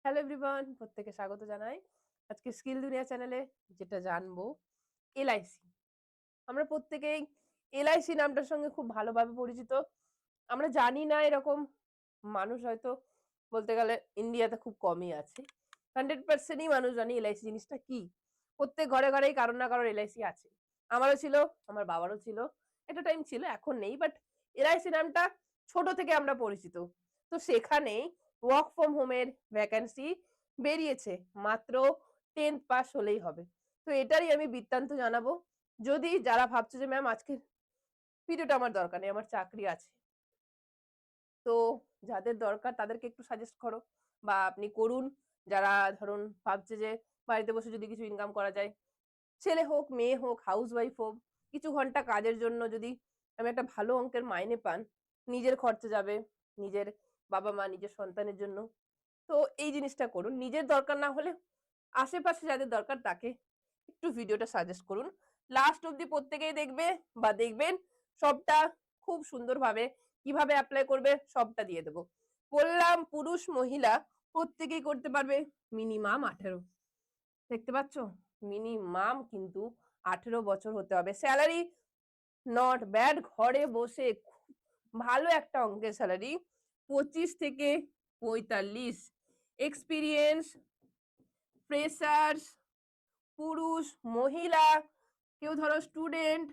Hello everyone, প্রত্যেকে স্বাগত জানাই আজকে স্কিল দুনিয়া চ্যানেলে। যেটা জানবো এলআইসি। আমরা প্রত্যেকেই এলআইসি নামটার সঙ্গে খুব ভালোভাবে পরিচিত। আমরা জানি না এরকম মানুষ হয়তো বলতে গেলে ইন্ডিয়াতে খুব কমই আছে। 100%ই মানুষ জানি এলআইসি জিনিসটা কি। প্রত্যেক ঘরে ঘরেই কারোর না কারোর এলআইসি আছে। আমারও ছিল, আমার বাবারও ছিল, একটা টাইম ছিল, এখন নেই। বাট এলআইসি নামটা ছোট থেকে আমরা পরিচিত। তো সেখানেই ওয়ার্ক ফ্রম হোমের ভ্যাকেন্সি বেরিয়েছে, মাত্র 10th পাস হলেই হবে। তো এটারই আমি বৃত্তান্ত জানাবো। যদি যারা ভাবছো যে ম্যাম আজকের ভিডিওটা আমার দরকার নেই, আমার চাকরি আছে, তো যাদের দরকার তাদেরকে একটু সাজেস্ট করো বা আপনি করুন। যারা ধরুন ভাবছে যে বাড়িতে বসে যদি কিছু ইনকাম করা যায়, ছেলে হোক মেয়ে হোক হাউসওয়াইফ হোক, কিছু ঘন্টা কাজের জন্য যদি আমি একটা ভালো অঙ্কের মাইনে পান, নিজের খরচে যাবে, নিজের বাবা মা নিজের সন্তানের জন্য। তো এই জিনিসটা করুন। নিজের দরকার না হলে আশেপাশে যাদের দরকার তাকে একটু ভিডিওটা সাজেস্ট করুন। লাস্ট অব্দি প্রত্যেকেই দেখবে বা দেখবেন। সবটা খুব সুন্দরভাবে কিভাবে অ্যাপ্লাই করবে সবটা দিয়ে দেবো। বললাম পুরুষ মহিলা প্রত্যেকেই করতে পারবে, মিনিমাম 18। দেখতে পাচ্ছ, মিনিমাম কিন্তু 18 বছর হতে হবে। স্যালারি নট ব্যাড, ঘরে বসে খুব ভালো একটা অঙ্কের স্যালারি, 25 থেকে 45। এক্সপিরিয়েন্স, ফ্রেশার্স, পুরুষ মহিলা, কেউ ধরো স্টুডেন্ট,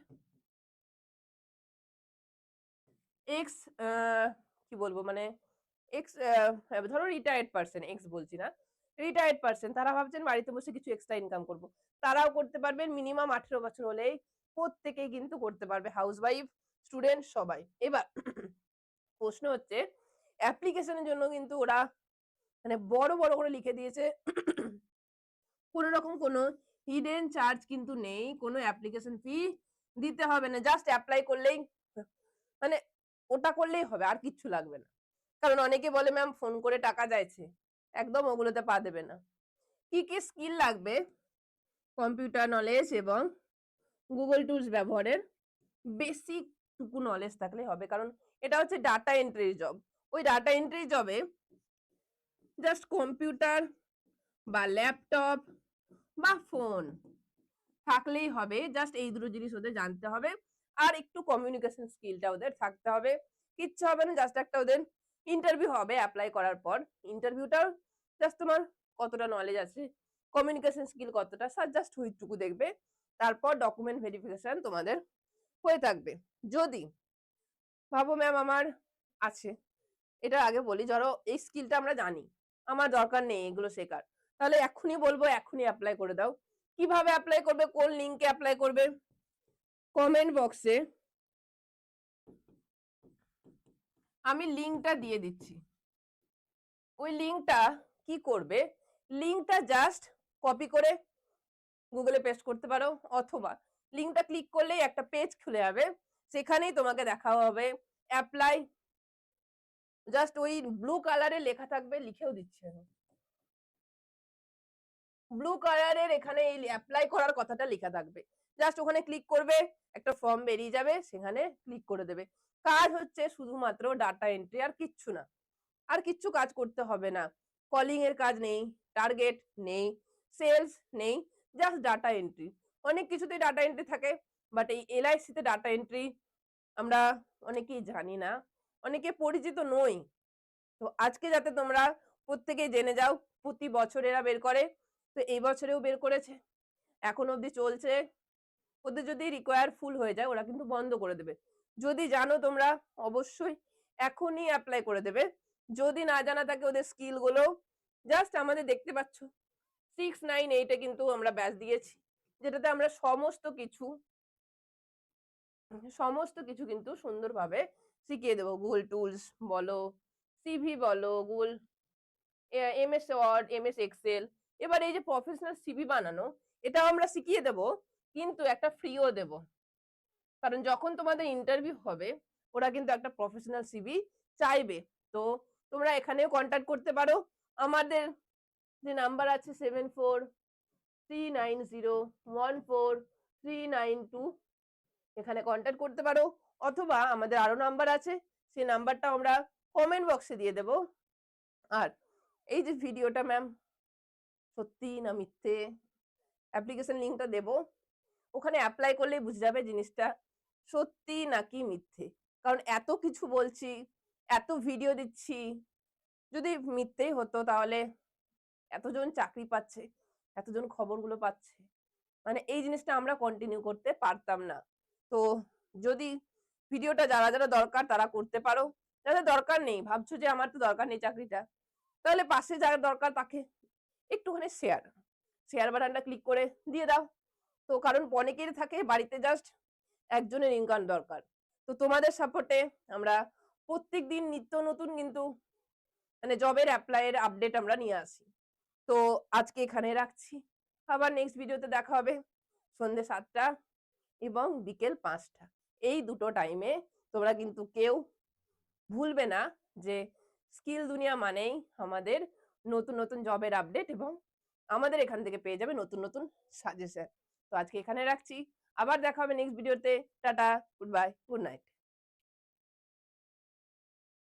এক্স কি বলবো মানে এক্স ধরো রিটায়ার্ড পার্সন, এক্স বলছি না, রিটায়ার্ড পার্সন, তারা ভাবছেন বাড়িতে বসে কিছু এক্সট্রা ইনকাম করব, তারাও করতে পারবেন। মিনিমাম 18 বছর হলেই প্রত্যেকেই কিন্তু করতে পারবে, হাউসওয়াইফ স্টুডেন্ট সবাই। এবার প্রশ্ন হচ্ছে, অ্যাপ্লিকেশনের জন্য কিন্তু ওরা মানে বড় বড় করে লিখে দিয়েছে, কোনো রকম কোনো হিডেন চার্জ কিন্তু নেই, কোনো অ্যাপ্লিকেশন ফি দিতে হবে না, জাস্ট অ্যাপ্লাই করলেই মানে ওটা করলেই হবে, আর কিচ্ছু লাগবে না। কারণ অনেকে বলে ম্যাম ফোন করে টাকা চাইছে, একদম ওগুলোতে পা দেবে না। কি কি স্কিল লাগবে? কম্পিউটার নলেজ এবং গুগল টুলস ব্যবহারের বেসিক টুকু নলেজ থাকলে হবে, কারণ এটা হচ্ছে ডাটা এন্ট্রি জব। ওই ডাটা এন্ট্রি জবে জাস্ট কম্পিউটার বা ল্যাপটপ বা ফোন থাকলেই হবে, জাস্ট এই দুটো জিনিস ওদের জানতে হবে। আর একটু কমিউনিকেশন স্কিলটা ওদের থাকতে হবে। কিচ্ছু হবে না, জাস্ট একটা ওদের ইন্টারভিউ হবে অ্যাপ্লাই করার পর। ইন্টারভিউটাও জাস্ট তোমার কতটা নলেজ আছে, কমিউনিকেশন স্কিল কতটা, স্যার জাস্ট ওইটুকু দেখবে। তারপর ডকুমেন্ট ভেরিফিকেশন তোমাদের হয়ে থাকবে। যদি ভাবো ম্যাম আমার আছে, এটা আগে বলি, ধরো এই স্কিলটা আমরা জানি, আমার দরকার নেই এগুলো শেখার, তাহলে এখনই বলবো এখনই অ্যাপ্লাই করে দাও। কিভাবে অ্যাপ্লাই করবে, কোন লিংকে অ্যাপ্লাই করবে? কমেন্ট বক্সে আমি লিংকটা দিয়ে দিচ্ছি। ওই লিংকটা কি করবে, লিংকটা জাস্ট কপি করে গুগলে পেস্ট করতে পারো, অথবা লিংকটা ক্লিক করলেই একটা পেজ খুলে যাবে, সেখানেই তোমাকে দেখা হবে অ্যাপ্লাই। জাস্ট ওই ব্লু কালারে লেখা থাকবে, লিখেও দিচ্ছি আমি, ব্লু কালারের এখানে এই অ্যাপ্লাই করার কথাটা লেখা থাকবে। জাস্ট ওখানে ক্লিক করবে, একটা ফর্ম বেরিয়ে যাবে, সেখানে ক্লিক করে দেবে। কাজ হচ্ছে শুধুমাত্র ডাটা এন্ট্রি, আর কিচ্ছু না, আর কিচ্ছু কাজ করতে হবে না। কলিং এর কাজ নেই, টার্গেট নেই, সেলস নেই, জাস্ট ডাটা এন্ট্রি। অনেক কিছুতেই ডাটা এন্ট্রি থাকে, বাট এই এলআইসি তে ডাটা এন্ট্রি আমরা অনেকেই জানি না, অনেকে পরিচিত নই। তো আজকে যাতে তোমরা প্রত্যেকেই জেনে যাও, প্রতি বছর এরা বের করে, তো এই বছরেও বের করেছে, এখন অবধি চলছে। ওদের যদি রিকোয়ার ফুল হয়ে যায় ওরা কিন্তু বন্ধ করে দেবে। যদি জানো তোমরা অবশ্যই এখনই অ্যাপ্লাই করে দেবে। যদি না জানা থাকে ওদের স্কিল গুলো, জাস্ট আমাদের দেখতে পাচ্ছ 698 এ কিন্তু আমরা ব্যাচ দিয়েছি, যেটাতে আমরা সমস্ত কিছু কিন্তু সুন্দরভাবে শিখিয়ে দেবো। গুগল টুলস বলো, সিভি বলো, Google MS Word, MS Excel. এবার এই যে প্রফেশনাল সিভি বানানো, এটাও আমরা শিখিয়ে দেবো, কিন্তু একটা ফ্রিও দেবো। কারণ যখন তোমাদের ইন্টারভিউ হবে ওরা কিন্তু একটা প্রফেশনাল সিভি চাইবে। তো তোমরা এখানেও কন্ট্যাক্ট করতে পারো, আমাদের যে নাম্বার আছে 7439014392, এখানে কন্ট্যাক্ট করতে পারো, অথবা আমাদের আরো নাম্বার আছে, সেই নাম্বারটা আমরা কমেন্ট বক্সে দিয়ে দেবো। আর এই যে ভিডিওটা ম্যাম সত্যি না মিথ্যে? অ্যাপ্লিকেশন লিংকটা দেব। ওখানে এপ্লাই করলেই বুঝে যাবে জিনিসটা সত্যি নাকি মিথ্যে। কারণ এত কিছু বলছি, এত ভিডিও দিচ্ছি। যদি মিথ্যেই হতো তাহলে এতজন চাকরি পাচ্ছে, এতজন খবরগুলো পাচ্ছে। মানে এই জিনিসটা আমরা কন্টিনিউ করতে পারতাম না। তো যদি ভিডিওটা যারা দরকার তারা করতে পারো। যাদের দরকার নেই, ভাবছো যে আমার তো দরকার নেই চাকরিটা। তাহলে পাশে যার দরকার তাকে একটুখানি শেয়ার বাটনটা ক্লিক করে দিয়ে দাও। তো কারণ অনেকেরই থাকে বাড়িতে জাস্ট একজনের ইনকাম দরকার। তো তোমাদের সাপোর্টে আমরা প্রত্যেকদিন নিত্য নতুন কিন্তু মানে জবের এপ্লাই এর আপডেট আমরা নিয়ে আসি। তো আজকে এখানে রাখছি। আবার নেক্সট ভিডিওতে দেখা হবে সন্ধ্যে ৭টা এবং বিকেল ৫টা। এই দুটো টাইমে তোমরা কিন্তু কেউ ভুলবে না যে স্কিল দুনিয়া মানেই আমাদের নতুন জবের আপডেট এবং আমাদের এখান থেকে পেয়ে যাবে নতুন সাজেশন। তো আজকে এখানে রাখছি। আবার দেখা হবে নেক্সট ভিডিওতে। Tata, good bye, good night.